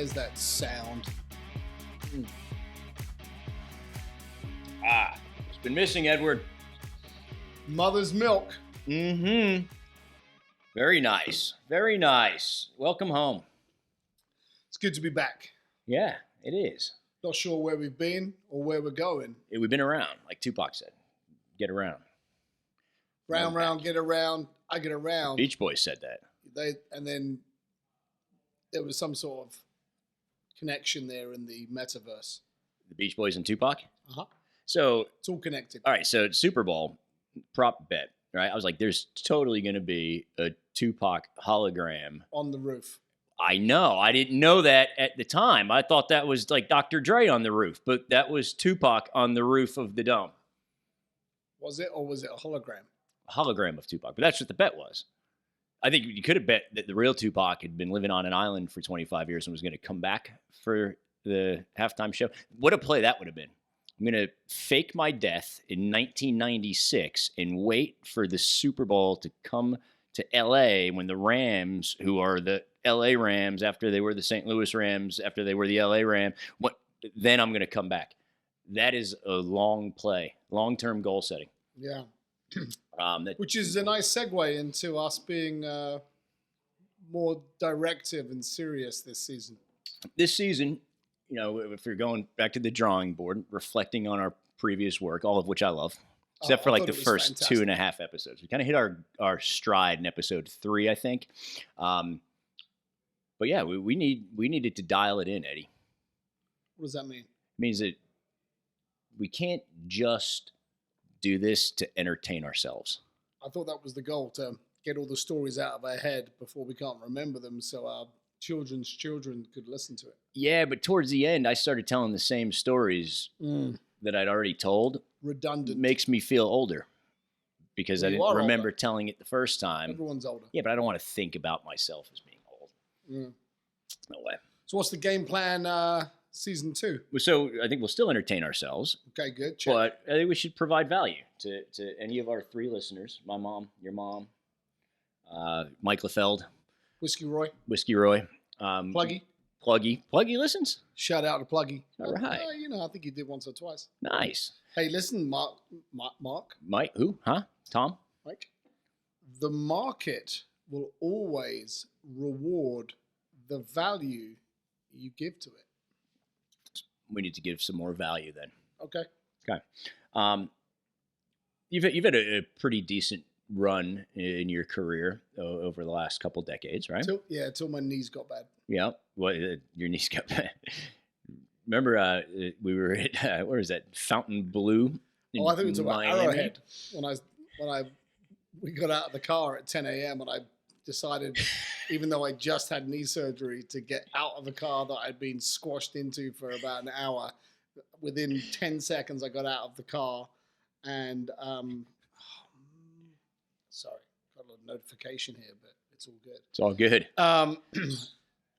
There's that sound. It's been missing, Edward. Mother's milk. Mm-hmm. Very nice. Very nice. Welcome home. It's good to be back. Yeah, it is. Not sure where we've been or where we're going. We've been around, like Tupac said. Get around. Round, get around. I get around. Beach Boys said that. And then there was some sort of connection there in the metaverse. The Beach Boys and Tupac? Uh-huh. So it's all connected. All right, so Super Bowl prop bet, right? I was like, there's totally going to be a Tupac hologram. On the roof. I know. I didn't know that at the time. I thought that was like Dr. Dre on the roof, but that was Tupac on the roof of the dome. Was it, or was it a hologram? A hologram of Tupac, but that's what the bet was. I think you could have bet that the real Tupac had been living on an island for 25 years and was going to come back for the halftime show. What a play that would have been. I'm going to fake my death in 1996 and wait for the Super Bowl to come to LA when the Rams, who are the LA Rams after they were the St. Louis Rams, after they were the LA Rams, then I'm going to come back. That is a long play, long-term goal setting. Yeah. Which is a nice segue into us being more directive and serious this season. This season, you know, if you're going back to the drawing board, reflecting on our previous work, all of which I love, except for like the first fantastic 2.5 episodes. We kind of hit our stride in episode 3, I think. But yeah, we needed to dial it in, Eddie. What does that mean? It means that we can't just do this to entertain ourselves. I thought that was the goal, to get all the stories out of our head before we can't remember them, so our children's children could listen to it. Yeah, but towards the end, I started telling the same stories that I'd already told. Redundant. Makes me feel older because I didn't remember older. Telling it the first time. Everyone's older. Yeah, but I don't want to think about myself as being old. No way. So what's the game plan season 2? So I think we'll still entertain ourselves. Okay, good. Check. But I think we should provide value to any of our 3 listeners. My mom, your mom, Mike LaFeld. Whiskey Roy. Pluggy listens. Shout out to Pluggy. All right. I think he did once or twice. Nice. Hey, listen, Mark. Mike, who? Huh? Tom? Mike. The market will always reward the value you give to it. We need to give some more value then. Okay. You've had a pretty decent run in your career over the last couple decades, right? Till my knees got bad. Yeah. Well, your knees got bad. Remember, we were at where is that? Fontainebleau. I think it was about Arrowhead when we got out of the car at 10 a.m. and I decided, even though I just had knee surgery, to get out of the car that I'd been squashed into for about an hour. Within 10 seconds, I got out of the car and sorry, got a little notification here, but it's all good. It's all good.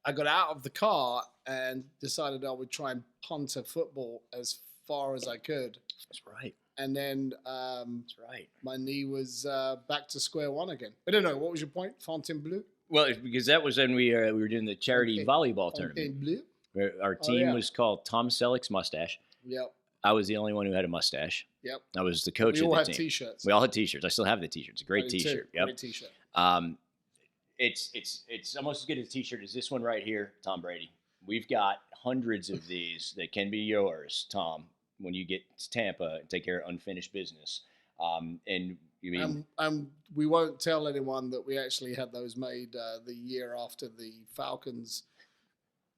I got out of the car and decided I would try and punt a football as far as I could. That's right. And then that's right. My knee was back to square one again. I don't know. What was your point? Fontainebleau? Well, because that was when we were doing the charity volleyball tournament. Fontainebleau? Our team was called Tom Selleck's Mustache. Yep. I was the only one who had a mustache. Yep. I was the coach of the team. We all had T-shirts. We all had T-shirts. I still have the T-shirt. It's a great T-shirt. Yep. Great T-shirt. It's almost as good a T-shirt as this one right here, Tom Brady. We've got hundreds of these that can be yours, Tom, when you get to Tampa and take care of unfinished business. And you mean we won't tell anyone that we actually had those made the year after the Falcons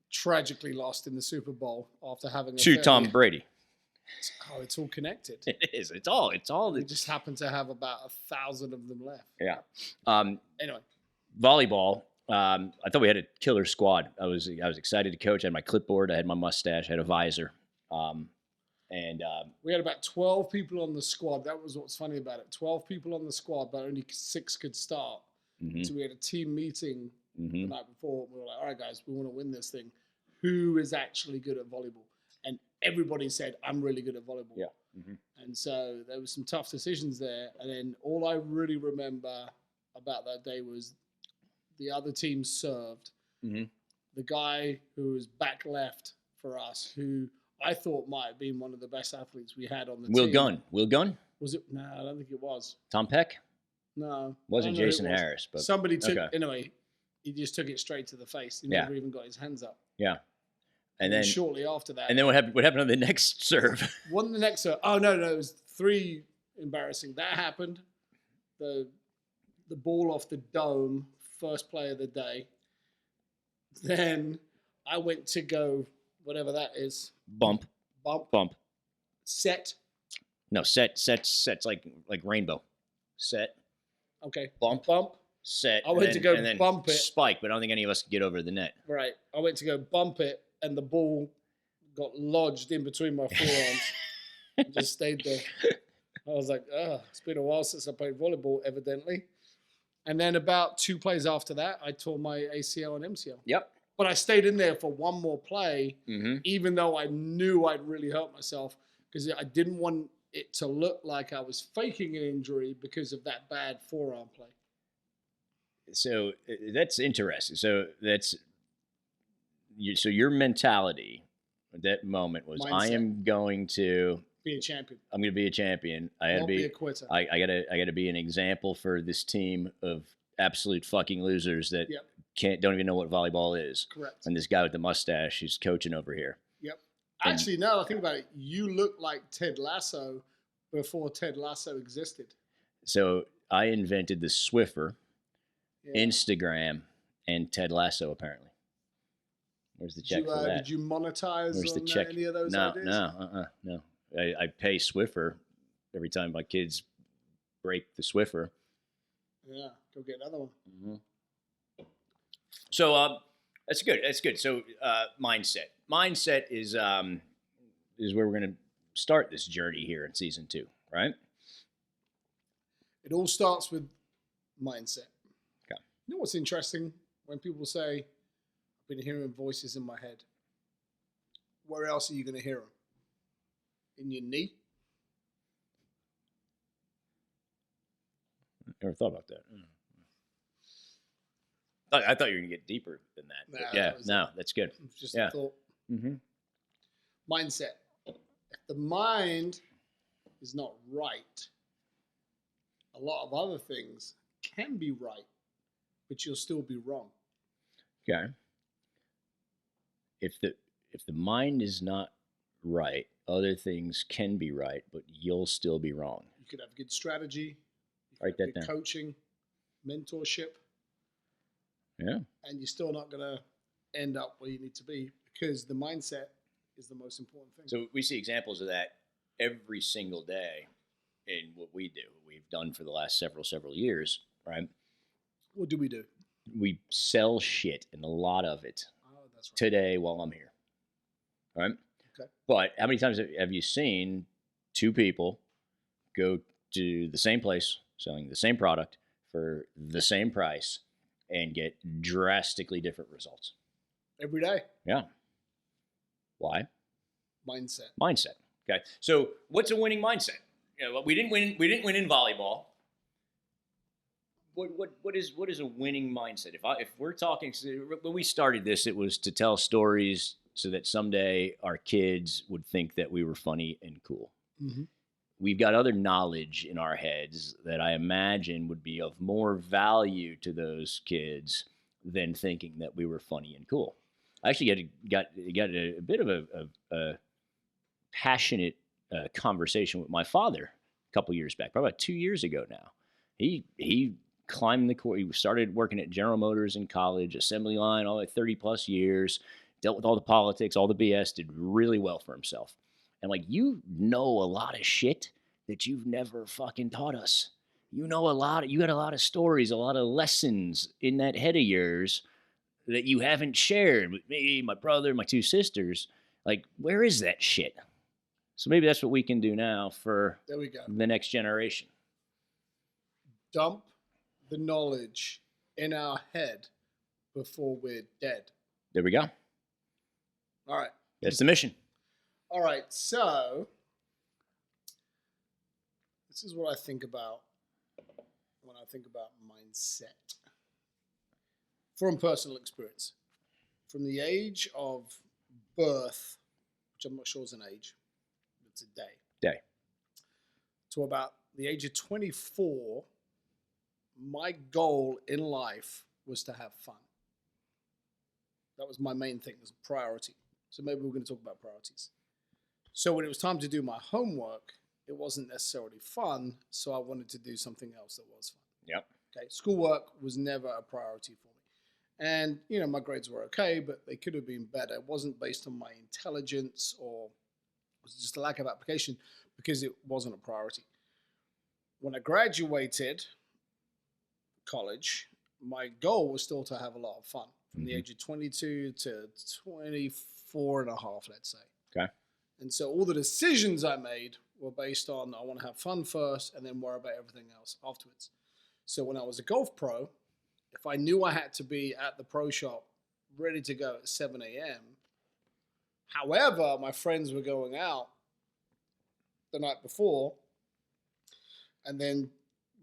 tragically lost in the Super Bowl after having to Tom Brady. It's all connected. It is. It's all. We just happen to have about 1,000 of them left. Yeah. Anyway, volleyball. I thought we had a killer squad. I was excited to coach. I had my clipboard. I had my mustache. I had a visor. We had about 12 people on the squad. That was what's funny about it. 12 people on the squad, but only 6 could start. Mm-hmm. So we had a team meeting the night before. We were like, all right, guys, we want to win this thing. Who is actually good at volleyball? And everybody said, I'm really good at volleyball. Yeah. Mm-hmm. And so there was some tough decisions there. And then all I really remember about that day was the other team served. Mm-hmm. the guy who was back left for us, who I thought might have been one of the best athletes we had on the team. Will Gunn? Was it? No, I don't think it was. Tom Peck? No. Wasn't Jason Harris, but somebody took anyway. He just took it straight to the face. He never even got his hands up. Yeah. And then shortly after that. And then what happened? What happened on the next serve? Wasn't the next serve? Oh no, it was 3 embarrassing. That happened. The ball off the dome, first play of the day. Then I went to go whatever that is. Bump. Set. No, set's like rainbow. Set. Okay. Bump. Set. I went to go bump it. Spike, but I don't think any of us could get over the net. Right. I went to go bump it, and the ball got lodged in between my forearms. and just stayed there. I was like, it's been a while since I played volleyball, evidently. And then about 2 plays after that, I tore my ACL and MCL. Yep. But I stayed in there for one more play, even though I knew I'd really hurt myself, because I didn't want it to look like I was faking an injury because of that bad forearm play. So that's interesting. So your mentality at that moment was, mindset. I am going to be a champion. I'm going to be a champion. I got to be a quitter. I got to be an example for this team of absolute fucking losers that don't even know what volleyball is. Correct. And this guy with the mustache who's coaching over here. Yep. Actually, now that I think about it, you look like Ted Lasso before Ted Lasso existed. So I invented the Swiffer, Instagram, and Ted Lasso, apparently. Where's the check for that? Did you monetize any of those ideas? No. I pay Swiffer every time my kids break the Swiffer. Yeah, go get another one. Mm-hmm. So that's good. That's good. So mindset. Mindset is where we're going to start this journey here in season 2, right? It all starts with mindset. Okay. You know what's interesting? When people say, I've been hearing voices in my head. Where else are you going to hear them? In your knee? Never thought about that. I thought you were going to get deeper than that. That's good. It's just a thought. Mm-hmm. Mindset. If the mind is not right, a lot of other things can be right, but you'll still be wrong. Okay. If the mind is not right, other things can be right, but you'll still be wrong. You could have good strategy. Write that down. Coaching, mentorship. Yeah. And you're still not going to end up where you need to be, because the mindset is the most important thing. So we see examples of that every single day in what we do, what we've done for the last several years, right? What do we do? We sell shit, and a lot of it that's right. Today while I'm here, right? Okay. But how many times have you seen 2 people go to the same place selling the same product for the same price and get drastically different results? Every day. Yeah. Why? Mindset. Okay. So what's a winning mindset? We didn't win in volleyball. What is a winning mindset? If we're talking, when we started this, it was to tell stories so that someday our kids would think that we were funny and cool. Mm-hmm. We've got other knowledge in our heads that I imagine would be of more value to those kids than thinking that we were funny and cool. I actually got a bit of a passionate conversation with my father a couple years back, probably about 2 years ago now. He climbed the course. He started working at General Motors in college, assembly line, all like 30 plus years, dealt with all the politics, all the BS, did really well for himself. And you know a lot of shit that you've never fucking taught us. You got a lot of stories, a lot of lessons in that head of yours that you haven't shared with me, my brother, my 2 sisters. Where is that shit? So maybe that's what we can do now for the next generation. Dump the knowledge in our head before we're dead. There we go. All right. That's the mission. All right. So this is what I think about when I think about mindset from personal experience. from the age of birth, which I'm not sure is an age, it's a day, to about the age of 24, my goal in life was to have fun. That was my main thing, was a priority. So maybe we're going to talk about priorities. So when it was time to do my homework, it wasn't necessarily fun, so I wanted to do something else that was fun. Yep. Okay, schoolwork was never a priority for me. And, you know, my grades were okay, but they could have been better. It wasn't based on my intelligence, or it was just a lack of application, because it wasn't a priority. When I graduated college, my goal was still to have a lot of fun from the age of 22 to 24 and a half, let's say. Okay. And so all the decisions I made were based on, I want to have fun first and then worry about everything else afterwards. So when I was a golf pro, if I knew I had to be at the pro shop ready to go at 7 a.m., however, my friends were going out the night before and then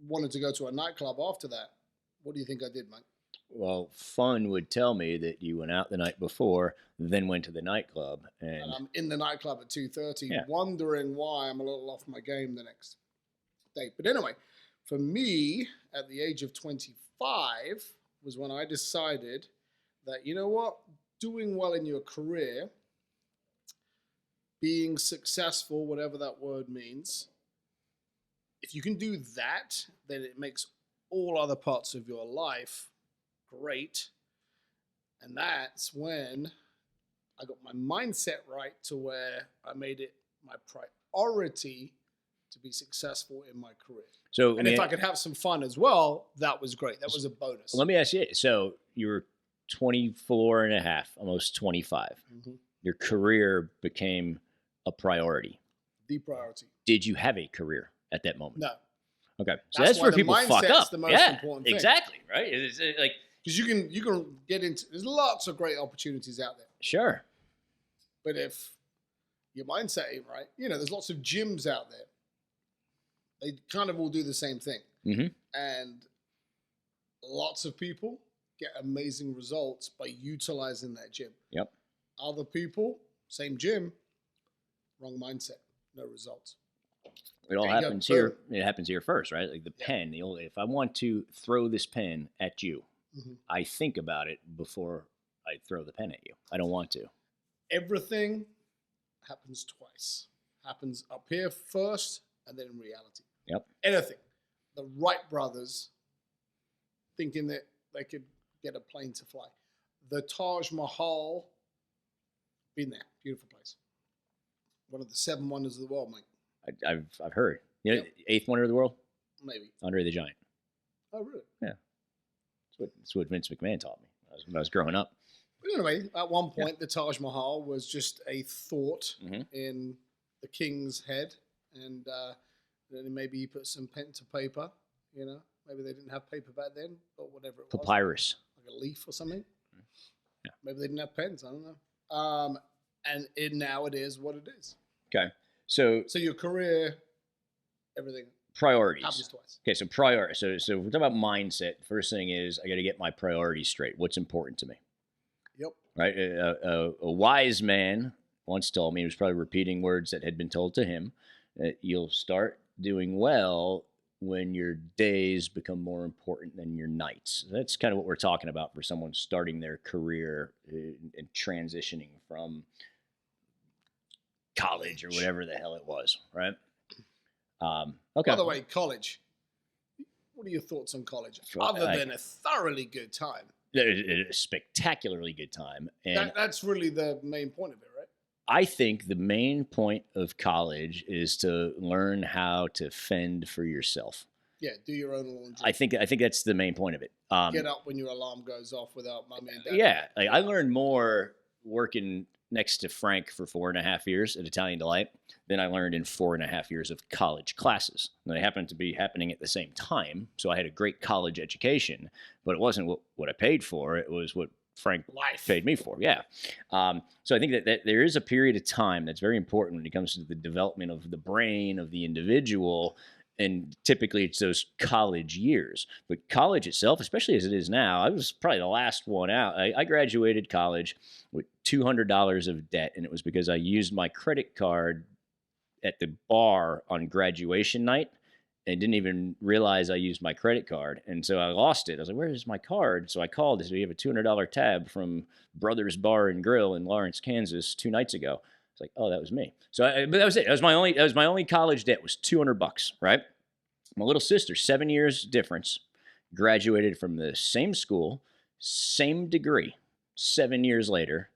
wanted to go to a nightclub after that, what do you think I did, mate? Well, fun would tell me that you went out the night before, then went to the nightclub. And I'm in the nightclub at 2:30, wondering why I'm a little off my game the next day. But anyway, for me, at the age of 25 was when I decided that, you know what, doing well in your career, being successful, whatever that word means, if you can do that, then it makes all other parts of your life great. And that's when I got my mindset right to where I made it my priority to be successful in my career. So, and if I could have some fun as well, that was great. That was a bonus. Let me ask you, so you were 24 and a half, almost 25. Your career became a priority. The priority. Did you have a career at that moment? No. Okay. So that's where people fuck up. The most important thing. Exactly. Right. It's like, because you can get into, there's lots of great opportunities out there. Sure. But if your mindset ain't right, you know, there's lots of gyms out there. They kind of all do the same thing. And lots of people get amazing results by utilizing that gym. Yep. Other people, same gym, wrong mindset, no results. It all happens here. It happens here first, right? Like the pen. If I want to throw this pen at you, I think about it before I throw the pen at you. I don't want to. Everything happens twice. Happens up here first, and then in reality. Yep. Anything. The Wright brothers thinking that they could get a plane to fly. The Taj Mahal, been there. Beautiful place. One of the 7 wonders of the world, mate. I've heard. You know, 8th wonder of the world? Maybe. Andre the Giant. Oh, really? Yeah. That's what Vince McMahon taught me when I was growing up. But anyway, at one point, the Taj Mahal was just a thought in the king's head. And then maybe he put some pen to paper, you know. Maybe they didn't have paper back then, or whatever it was. Papyrus. Like a leaf or something. Yeah. Maybe they didn't have pens. I don't know. And now it is what it is. Okay. So your career, everything. Priorities. Happens twice. Okay, so priorities. So we're talking about mindset. First thing is I got to get my priorities straight. What's important to me? Yep. Right? A wise man once told me, he was probably repeating words that had been told to him, that you'll start doing well when your days become more important than your nights. That's kind of what we're talking about for someone starting their career and transitioning from college or whatever the hell it was, right? Okay. By the way, college. What are your thoughts on college? Other than a thoroughly good time. A spectacularly good time. And that's really the main point of it, right? I think the main point of college is to learn how to fend for yourself. Yeah, do your own laundry. I think that's the main point of it. Get up when your alarm goes off without mommy and dad. Yeah, like I learned more working next to Frank for 4.5 years at Italian Delight than I learned in 4.5 years of college classes. And they happened to be happening at the same time, so I had a great college education, but it wasn't what I paid for. It was what Frank paid me for. Yeah. So I think that there is a period of time that's very important when it comes to the development of the brain of the individual. And typically it's those college years. But college itself, especially as it is now, I was probably the last one out. I graduated college with $200 of debt, and it was because I used my credit card at the bar on graduation night and didn't even realize I used my credit card. And so I lost it. I was like, where's my card? So I called and said, we have a $200 tab from Brothers Bar and Grill in Lawrence, Kansas 2 nights ago. It's like, oh, that was me. So but that was it. That was my only college debt was $200, right? My little sister, 7 years difference, graduated from the same school, same degree, 7 years later.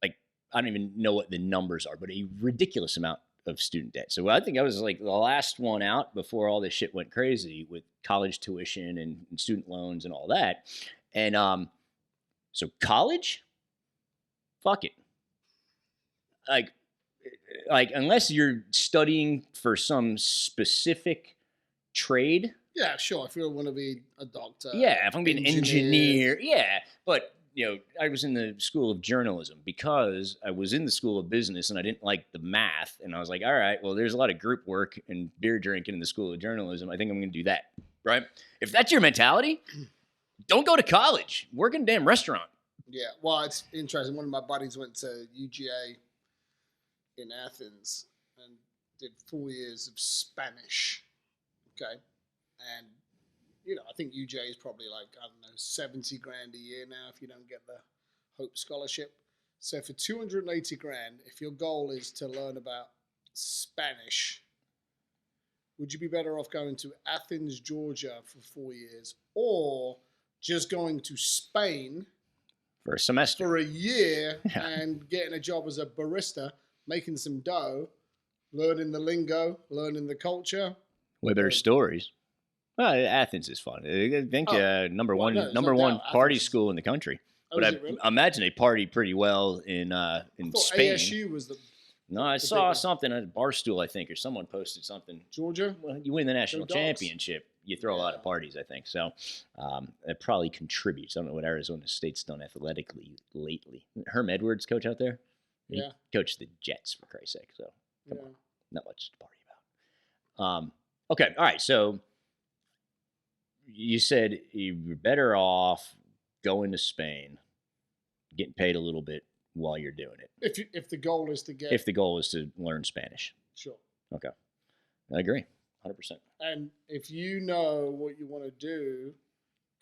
Like, I don't even know what the numbers are, but a ridiculous amount of student debt. So I think I was like the last one out before all this shit went crazy with college tuition and student loans and all that. And so college, fuck it. Like unless you're studying for some specific trade. Yeah, sure. If you want to be a doctor. Yeah, if I'm being an engineer. Yeah, but I was in the school of journalism because I was in the school of business and I didn't like the math. And I was like, all right, well, there's a lot of group work and beer drinking in the school of journalism. I think I'm going to do that, right? If that's your mentality, don't go to college. Work in a damn restaurant. Yeah, well, it's interesting. One of my buddies went to UGA in Athens and did 4 years of Spanish. Okay. And, I think UGA is probably like, I don't know, 70 grand a year now if you don't get the Hope Scholarship. So for 280 grand, if your goal is to learn about Spanish, would you be better off going to Athens, Georgia for 4 years, or just going to Spain for a semester, for a year, and getting a job as a barista, making some dough, learning the lingo, learning the culture? Way better stories. Well, Athens is fun. I think number one party school in the country. But I imagine they party pretty well in Spain. ASU was the. No, I saw something at Barstool, I think, or someone posted something. Georgia? Well, you win the national championship, you throw a lot of parties, I think. So it probably contributes. I don't know what Arizona State's done athletically lately. Herm Edwards coach out there? He coached the Jets, for Christ's sake. So come on, not much to party about. Okay, all right. So you said you're better off going to Spain, getting paid a little bit while you're doing it. If the goal is to get... If the goal is to learn Spanish. Sure. Okay. I agree. 100%. And if you know what you want to do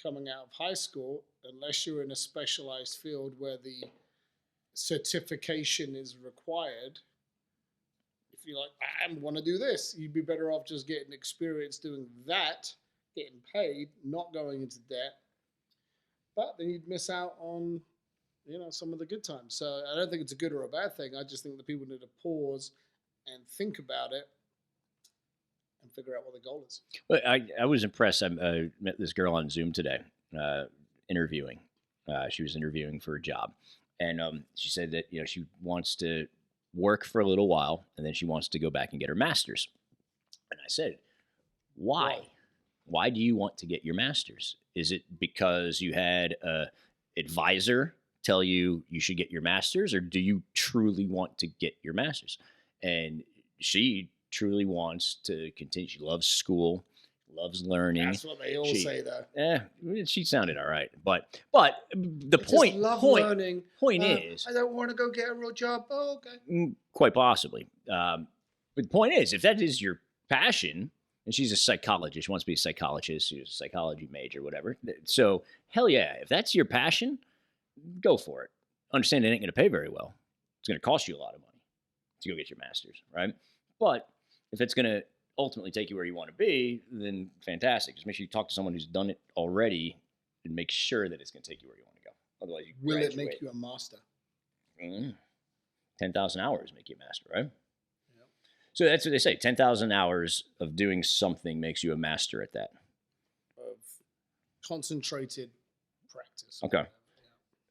coming out of high school, unless you're in a specialized field where the certification is required, if you're like, I want to do this, you'd be better off just getting experience doing that, getting paid, not going into debt. But then you'd miss out on, some of the good times. So I don't think it's a good or a bad thing. I just think that people need to pause and think about it and figure out what the goal is. Well, I was impressed. I met this girl on Zoom today, interviewing. She was interviewing for a job. And she said that, she wants to work for a little while, and then she wants to go back and get her master's. And I said, why? Why do you want to get your master's? Is it because you had a advisor tell you should get your master's, or do you truly want to get your master's? And she truly wants to continue. She loves school, loves learning. That's what they all say, though. She sounded all right, but the point is, I don't want to go get a real job. Oh, okay. Quite possibly. But the point is, if that is your passion, and she's a psychologist, she wants to be a psychologist, she's a psychology major, whatever. So hell yeah, if that's your passion, go for it. Understand it ain't going to pay very well. It's going to cost you a lot of money to go get your master's, right? But if it's going to ultimately take you where you want to be, then fantastic. Just make sure you talk to someone who's done it already and make sure that it's going to take you where you want to go. Otherwise, you will it make you a master? 10,000 hours make you a master, right? Yep. So that's what they say. 10,000 hours of doing something makes you a master at that. Of concentrated practice. Okay.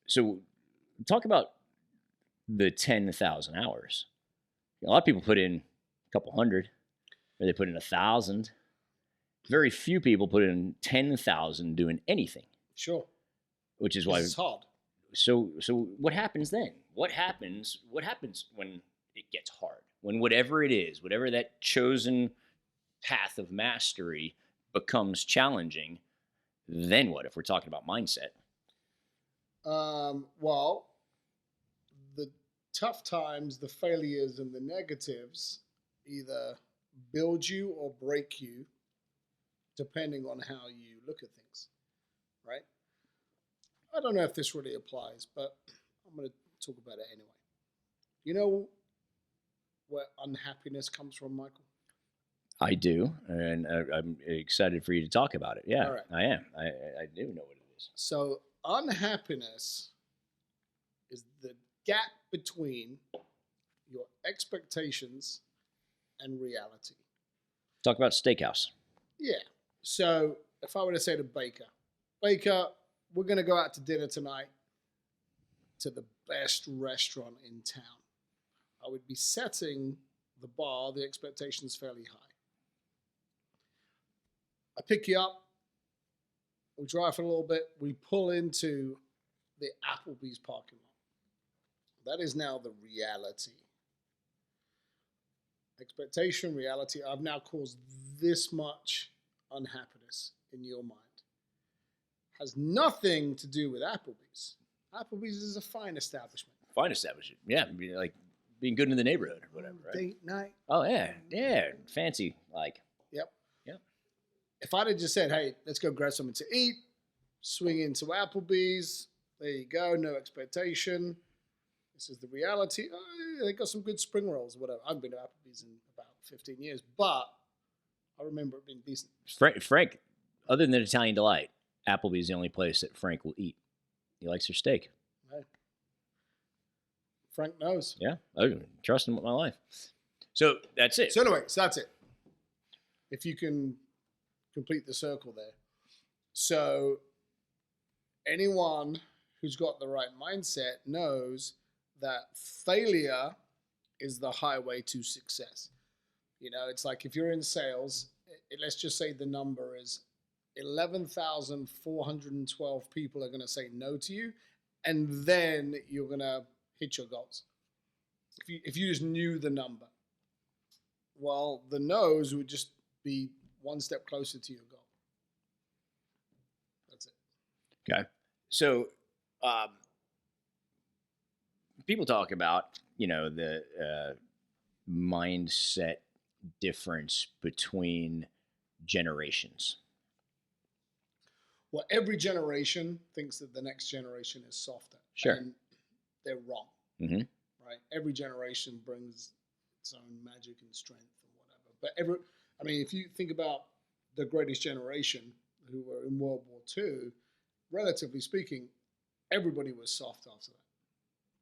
So talk about the 10,000 hours. A lot of people put in a couple hundred, or they put in 1,000. Very few people put in 10,000 doing anything. Sure. Which is why it's hard. So what happens then? What happens when it gets hard? When whatever it is, whatever that chosen path of mastery becomes challenging, then what if we're talking about mindset? Well, the tough times, the failures, and the negatives either build you or break you, depending on how you look at things, right? I don't know if this really applies, but I'm going to talk about it anyway. You know where unhappiness comes from, Michael? I do, and I'm excited for you to talk about it. Yeah, All right. I am. I do know what it is. So unhappiness is the gap between your expectations and reality. Talk about steakhouse. Yeah. So if I were to say to Baker, we're going to go out to dinner tonight to the best restaurant in town, I would be setting the bar, the expectations fairly high. I pick you up, we drive for a little bit, we pull into the Applebee's parking lot. That is now the reality. Expectation, reality. I've now caused this much unhappiness in your mind. Has nothing to do with Applebee's. Applebee's is a fine establishment. Fine establishment. Yeah, like being good in the neighborhood or whatever, right? Date night. Oh, yeah. Yeah. Fancy, like. Yep. Yep. If I'd have just said, hey, let's go grab something to eat, swing into Applebee's, there you go, no expectation. This is the reality. Oh, they got some good spring rolls or whatever. I haven't been to Applebee's in about 15 years, but I remember it being decent. Frank, other than Italian Delight, Applebee's is the only place that Frank will eat. He likes their steak. Right. Frank knows. Yeah, I trust him with my life. So that's it. So anyway, so that's it. If you can complete the circle there. So anyone who's got the right mindset knows that failure is the highway to success. You know, it's like if you're in sales, let's just say the number is 11,412 people are going to say no to you, and then you're going to hit your goals. If you just knew the number, well, the no's would just be one step closer to your goal. That's it. Okay. So people talk about, the mindset difference between generations. Well, every generation thinks that the next generation is softer. Sure. And they're wrong. Mm-hmm. Right? Every generation brings its own magic and strength and whatever. But if you think about the greatest generation who were in World War II, relatively speaking, everybody was soft after that.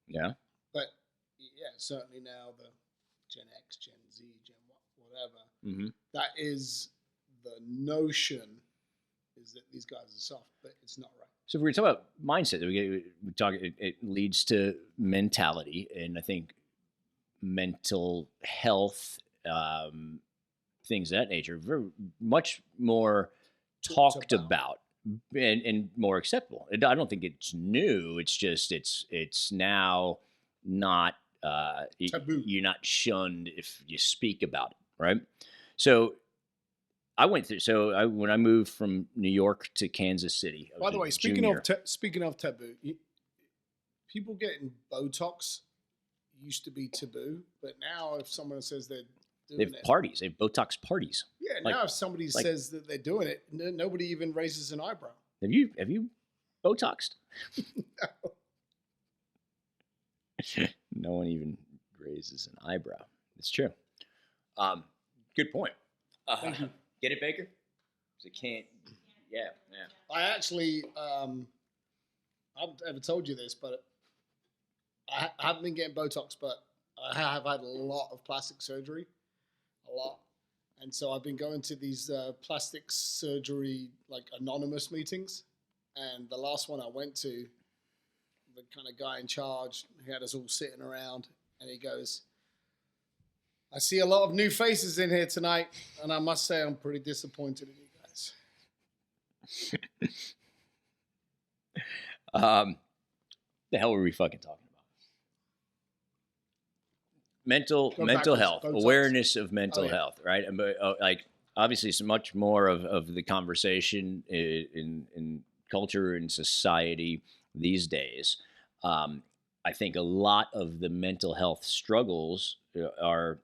Yeah. But yeah, certainly now the Gen X, Gen Z, Gen whatever, mm-hmm. that is the notion is that these guys are soft, but it's not right. So if we talk about mindset, it leads to mentality, and I think mental health, things of that nature, very much more talked about and more acceptable. I don't think it's new. It's just it's now not taboo. You're not shunned if you speak about it, right? So I went through. So when I moved from New York to Kansas City. By the way, speaking of taboo, people getting Botox used to be taboo, but now if someone says they're doing they have parties, they have Botox parties. Yeah, now if somebody says that they're doing it, nobody even raises an eyebrow. Have you Botoxed? No. No one even raises an eyebrow. It's true. Good point. Thank you. Get it, Baker? Because it can't. Yeah. I actually, I haven't ever told you this, but I haven't been getting Botox, but I have had a lot of plastic surgery, a lot. And so I've been going to these plastic surgery, like anonymous meetings. And the last one I went to, the kind of guy in charge, he had us all sitting around, and he goes, I see a lot of new faces in here tonight, and I must say I'm pretty disappointed in you guys. The hell were we fucking talking about? Mental health, awareness of mental health, right? obviously it's much more of the conversation in culture and society these days. Um, I think a lot of the mental health struggles are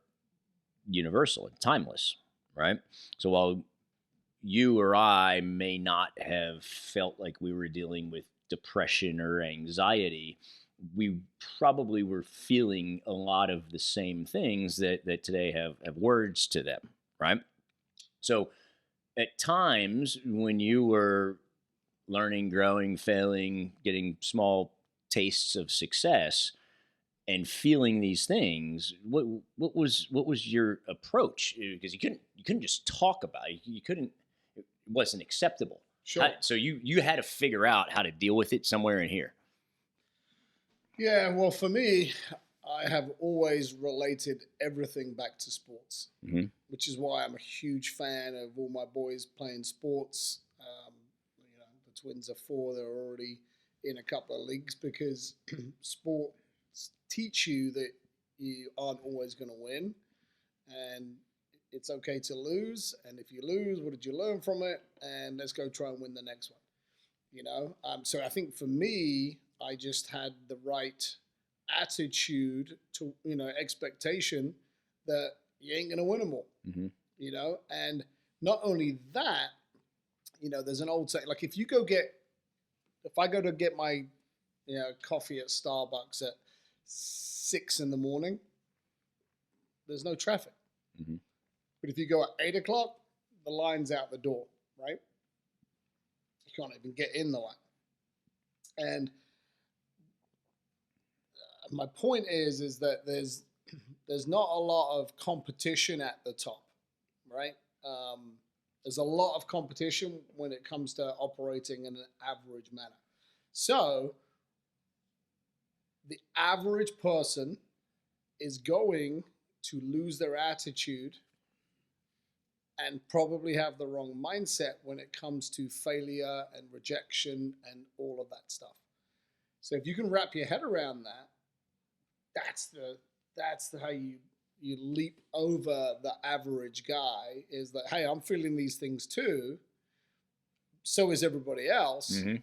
universal and timeless, right? So while you or I may not have felt like we were dealing with depression or anxiety, we probably were feeling a lot of the same things that today have words to them, right? So at times when you were learning, growing, failing, getting small tastes of success and feeling these things, what was your approach? Because you couldn't just talk about it. You couldn't. It wasn't acceptable. Sure. So you had to figure out how to deal with it somewhere in here. Yeah, well, for me, I have always related everything back to sports, which is why I'm a huge fan of all my boys playing sports. The Twins are 4; they're already in a couple of leagues because sports teach you that you aren't always going to win, and it's okay to lose. And if you lose, what did you learn from it? And let's go try and win the next one. So I think for me, I just had the right attitude to, expectation that you ain't going to win them all, and not only that, there's an old saying, like if I go to get my, coffee at Starbucks at 6 a.m, there's no traffic. But if you go at 8 o'clock, the line's out the door, right? You can't even get in the line. And my point is that there's not a lot of competition at the top, right? There's a lot of competition when it comes to operating in an average manner. So the average person is going to lose their attitude and probably have the wrong mindset when it comes to failure and rejection and all of that stuff. So if you can wrap your head around that, that's how you leap over the average guy, is that, hey, I'm feeling these things too. So is everybody else. And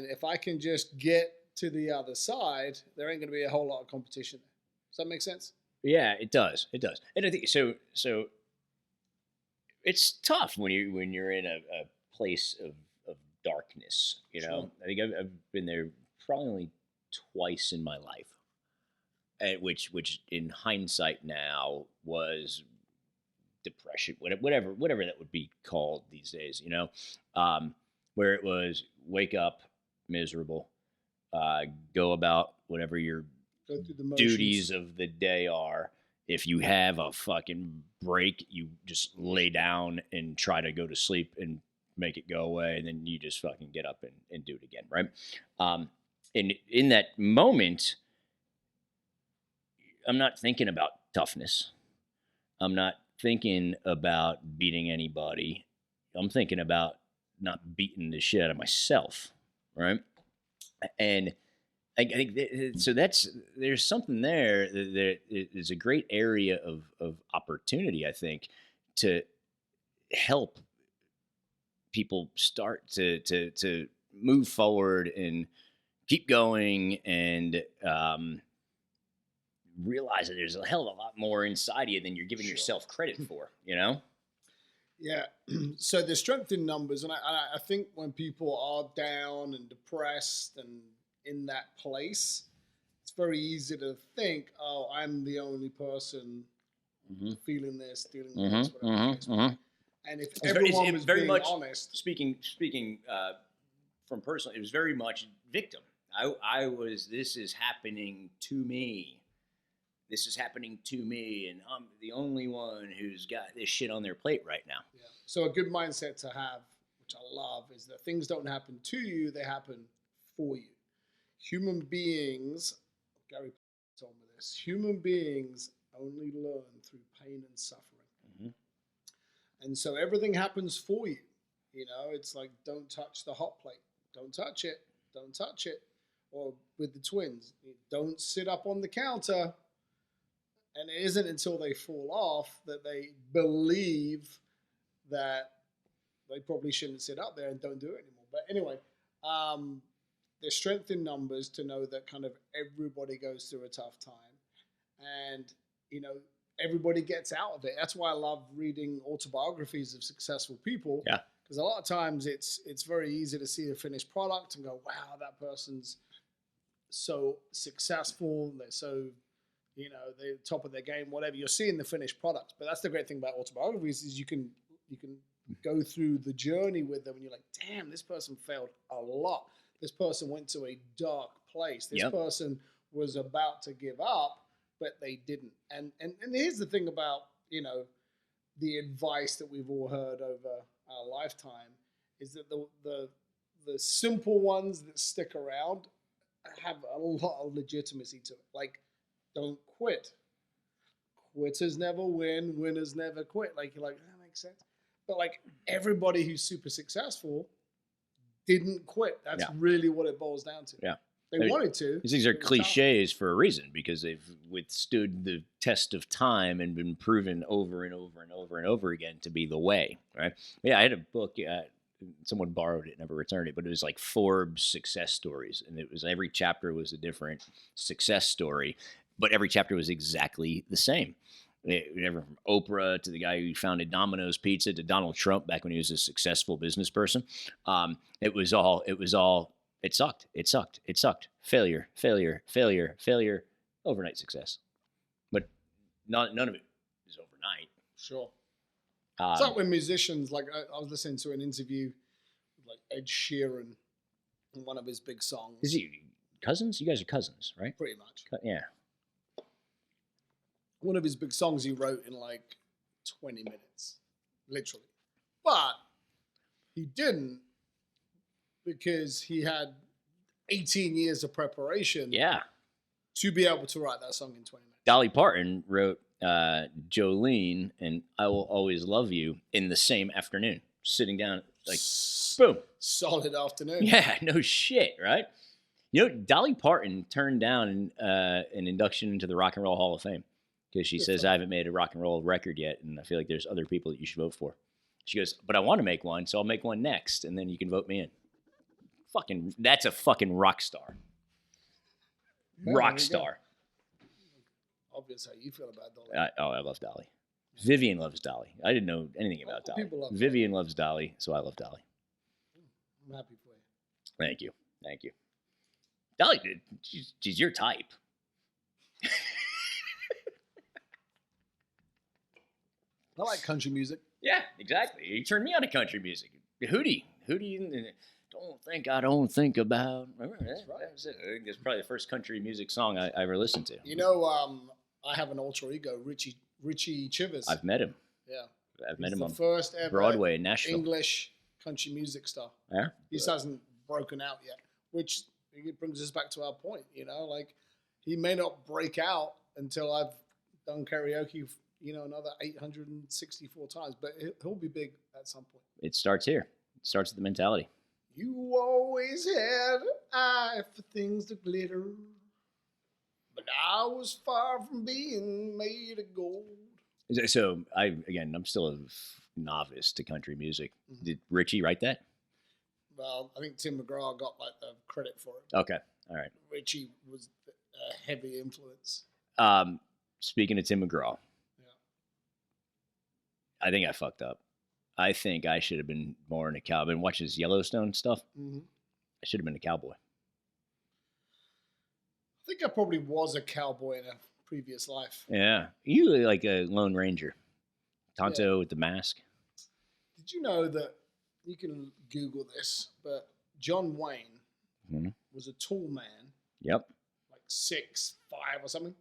if I can just get to the other side, there ain't going to be a whole lot of competition there. Does that make sense? Yeah, it does. It does. And I think so it's tough when you're in a place of darkness, Sure. I think I've been there probably only twice in my life, which in hindsight now was depression, whatever that would be called these days, where it was wake up miserable, go about whatever your Go through the duties of the day are. If you have a fucking break, you just lay down and try to go to sleep and make it go away, and then you just fucking get up and do it again, right? And in that moment, I'm not thinking about toughness. I'm not thinking about beating anybody. I'm thinking about not beating the shit out of myself, right? And I think so. There's something there that is a great area of opportunity, I think, to help people start to move forward and keep going and realize that there's a hell of a lot more inside of you than you're giving yourself credit for, Yeah. So there's strength in numbers. And I think when people are down and depressed and in that place, it's very easy to think, oh, I'm the only person feeling this, dealing with this, whatever the case may be. And if everyone was very being honest, speaking from personal, it was very much victim. I was. This is happening to me. This is happening to me, and I'm the only one who's got this shit on their plate right now. Yeah. So a good mindset to have, which I love, is that things don't happen to you; they happen for you. Human beings, Gary told me this. Human beings only learn through pain and suffering. And so everything happens for you. It's like, don't touch the hot plate. Don't touch it. Don't touch it. Or with the Twins, don't sit up on the counter. And it isn't until they fall off that they believe that they probably shouldn't sit up there and don't do it anymore. But anyway, there's strength in numbers to know that kind of everybody goes through a tough time, and everybody gets out of it. That's why I love reading autobiographies of successful people. Yeah. Because a lot of times it's very easy to see a finished product and go, wow, that person's so successful. They're so, they're top of their game, whatever. You're seeing the finished product. But that's the great thing about autobiographies is you can go through the journey with them and you're like, damn, this person failed a lot. This person went to a dark place. This person was about to give up, but they didn't. And here's the thing about, the advice that we've all heard over our lifetime is that the simple ones that stick around have a lot of legitimacy to it. Like, don't quit. Quitters never win. Winners never quit. Like, you're like, that makes sense. But like everybody who's super successful didn't quit. That's really what it boils down to. Yeah. They wanted to. These are cliches for a reason because they've withstood the test of time and been proven over and over and over and over again to be the way, right? Yeah, I had a book. Someone borrowed it, never returned it, but it was like Forbes success stories, and it was every chapter was a different success story, but every chapter was exactly the same. From Oprah to the guy who founded Domino's Pizza to Donald Trump back when he was a successful business person. It sucked. Failure. Overnight success. But none of it is overnight. Sure. It's like when musicians, like I was listening to an interview with like Ed Sheeran in one of his big songs. Is he cousins? You guys are cousins, right? Pretty much. Yeah. One of his big songs he wrote in like 20 minutes, literally. But he didn't because he had 18 years of preparation to be able to write that song in 20 minutes. Dolly Parton wrote Jolene and I Will Always Love You in the same afternoon, sitting down like, boom. Solid afternoon. Yeah, no shit, right? Dolly Parton turned down an induction into the Rock and Roll Hall of Fame because she says, I haven't made a rock and roll record yet, and I feel like there's other people that you should vote for. She goes, but I want to make one, so I'll make one next, and then you can vote me in. That's a fucking rock star. Rock star. Obvious how you feel about Dolly. I love Dolly. Vivint loves Dolly. I didn't know anything about Dolly. Vivint loves Dolly, so I love Dolly. I'm happy for you. Thank you. Dolly, she's your type. I like country music. Yeah, exactly. You turned me on to country music. Hootie. I don't think about. Remember that? Right. That was it. I think that's probably the first country music song I ever listened to. I have an alter ego, Richie Chivers. I've met him. Yeah. I've met him on first ever Broadway in Nashville. English country music star. Yeah. He just hasn't broken out yet, which brings us back to our point. Like he may not break out until I've done karaoke, another 864 times, but he'll be big at some point. It starts here. It starts with the mentality. You always had an eye for things that glitter, but I was far from being made of gold. So I'm still a novice to country music. Mm-hmm. Did Richie write that? Well, I think Tim McGraw got like the credit for it. Okay, all right. Richie was a heavy influence. Speaking of Tim McGraw, I think I fucked up. I think I should have been born a cowboy. Watch his Yellowstone stuff. Mm-hmm. I should have been a cowboy. I think I probably was a cowboy in a previous life. Yeah. You look like a Lone Ranger. Tonto with the mask. Did you know that, you can Google this, but John Wayne was a tall man. Yep. Like 6'5" or something.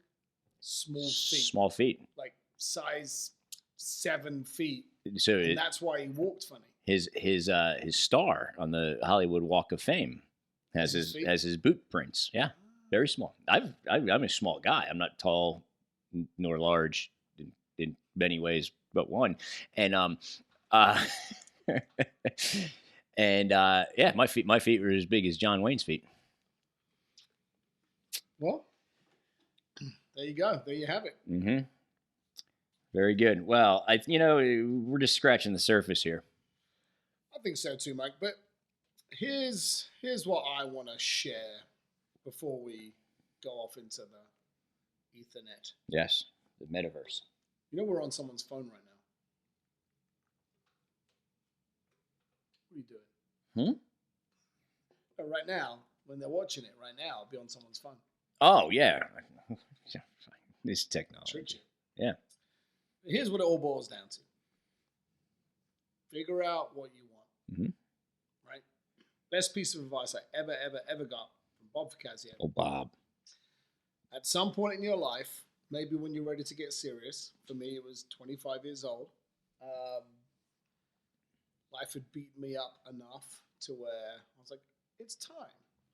Small feet. Like size 7 feet. So that's why he walked funny. His star on the Hollywood Walk of Fame has his boot prints. Yeah, very small. I'm a small guy. I'm not tall nor large in many ways but one. And my feet were as big as John Wayne's feet. Well, there you go. There you have it. Mm-hmm. Very good. Well, we're just scratching the surface here. I think so too, Mike. But here's what I want to share before we go off into the Ethernet. Yes, the metaverse. We're on someone's phone right now. What are you doing? But right now, when they're watching it right now, it'll be on someone's phone. Oh, yeah. This technology. Yeah. Here's what it all boils down to. Figure out what you want. Right? Best piece of advice I ever got from Bob Ficazio. Oh, Bob. At some point in your life, maybe when you're ready to get serious, for me it was 25 years old, life had beaten me up enough to where I was like, it's time.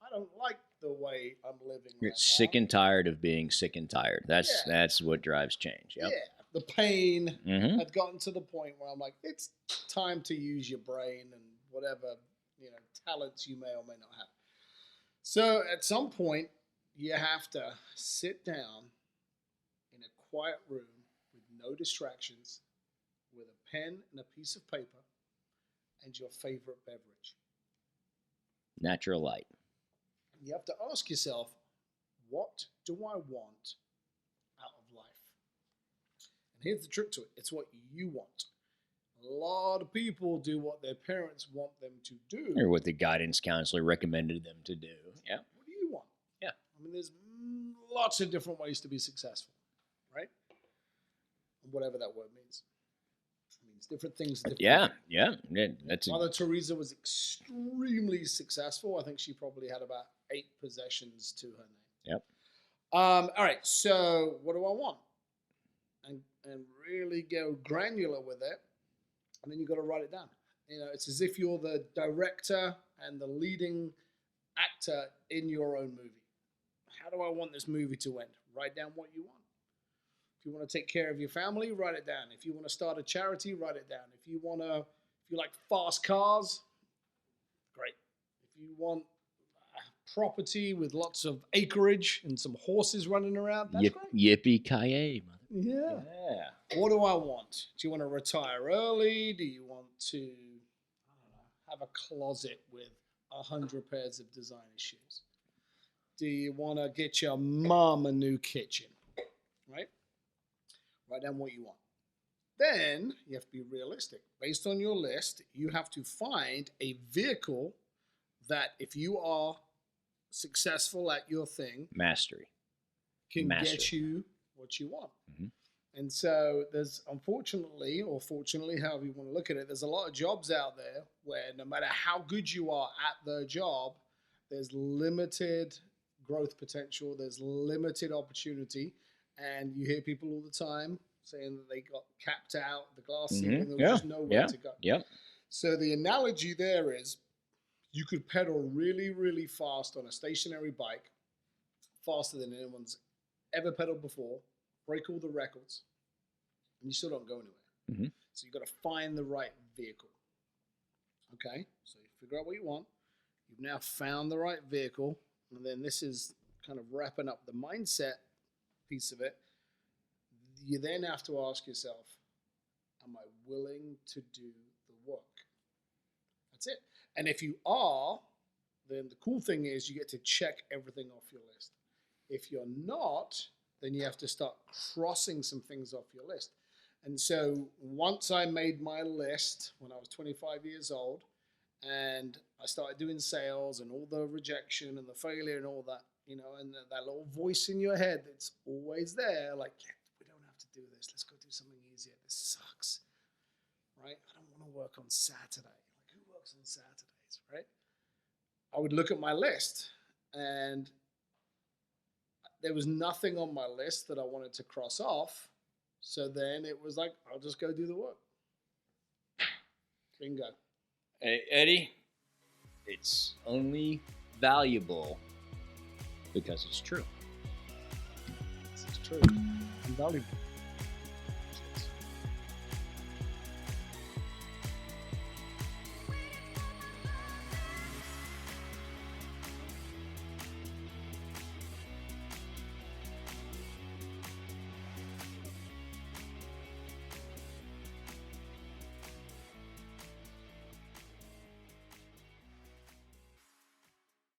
I don't like the way I'm living You're right sick now. and tired of being sick and tired. That's what drives change. Yep. Yeah. The pain had gotten to the point where I'm like, it's time to use your brain and whatever, talents you may or may not have. So at some point, you have to sit down in a quiet room with no distractions, with a pen and a piece of paper, and your favorite beverage. Natural light. You have to ask yourself, what do I want out of life? And here's the trick to it. It's what you want. A lot of people do what their parents want them to do. Or what the guidance counselor recommended them to do. Yeah. What do you want? Yeah. I mean, there's lots of different ways to be successful, right? And whatever that word means. It means different things. Yeah. Mother Teresa was extremely successful. I think she probably had about 8 possessions to her name. Yep. All right. So what do I want? And really go granular with it. And then you've got to write it down. It's as if you're the director and the leading actor in your own movie. How do I want this movie to end? Write down what you want. If you want to take care of your family, write it down. If you want to start a charity, write it down. If you like fast cars, great. If you want property with lots of acreage and some horses running around, that's great. Yippee-ki-yay, mother. Yeah. What do I want? Do you want to retire early? Do you want to, have a closet with 100 pairs of designer shoes? Do you want to get your mom a new kitchen? Right? Write down what you want. Then you have to be realistic. Based on your list, you have to find a vehicle that, if you are successful at your thing, can get you what you want. And so there's, unfortunately, or fortunately, however you want to look at it, there's a lot of jobs out there where no matter how good you are at the job, there's limited growth potential, there's limited opportunity, and you hear people all the time saying that they got capped out, the glass ceiling, there was just nowhere to go. So the analogy there is, you could pedal really, really fast on a stationary bike, faster than anyone's ever pedaled before, break all the records, and you still don't go anywhere. So you've got to find the right vehicle. Okay, so you figure out what you want. You've now found the right vehicle, and then this is kind of wrapping up the mindset piece of it. You then have to ask yourself, am I willing to do the work? That's it. And if you are, then the cool thing is you get to check everything off your list. If you're not, then you have to start crossing some things off your list. And so once I made my list when I was 25 years old, and I started doing sales and all the rejection and the failure and all that, and that little voice in your head that's always there, like, yeah, we don't have to do this. Let's go do something easier. This sucks, right? I don't want to work on Saturday. Like, who works on Saturdays, right? I would look at my list, and there was nothing on my list that I wanted to cross off. So then it was like, I'll just go do the work. Bingo. Hey, Eddie, it's only valuable because it's true. This is true. Invaluable.